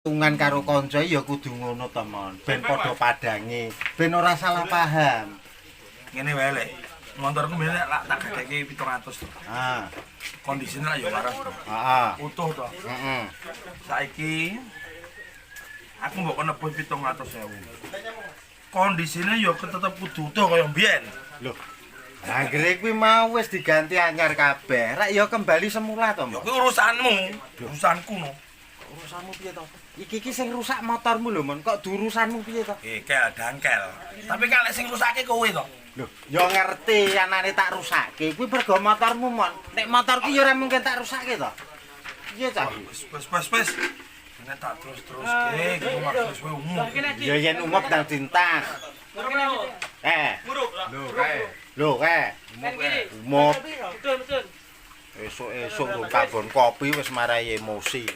Tungan karo kanca ya kudu ngono to, Mon. Ben padha padange, ben ora salah paham. Ngene wae lek. Motorku mbene lak tak gadeke 700 to. Ah, Kondisine lak ya waras to. heeh. Utuh to. Heeh. Saiki aku mbok nebus 700.000. Kondisine ya tetep kudu utuh kaya mbiyen. Loh. Anggere kuwi mau wis diganti anyar kabeh. Rak ya kembali semula to, Ya Mon. kuwi urusanmu, urusanku no. Urusanmu piye to? Iki sing rusak motormu lho, Mon. Kok durusanmu piye to? Kel dangkel. Tapi kalek sing rusake kowe to. Loh, ya ngerti anane tak rusake. Kuwi mergo motormu, Mon. Nek motorku ya ora mungkin tak rusake to. Piye cah? Wes. Nek tak terus-teruske, kuwi maksud kowe umum. Ya yen umep nang dintas. Lho, kae. Umep. Betul. Esuk-esuk rung kabon kopi wis marai emosi.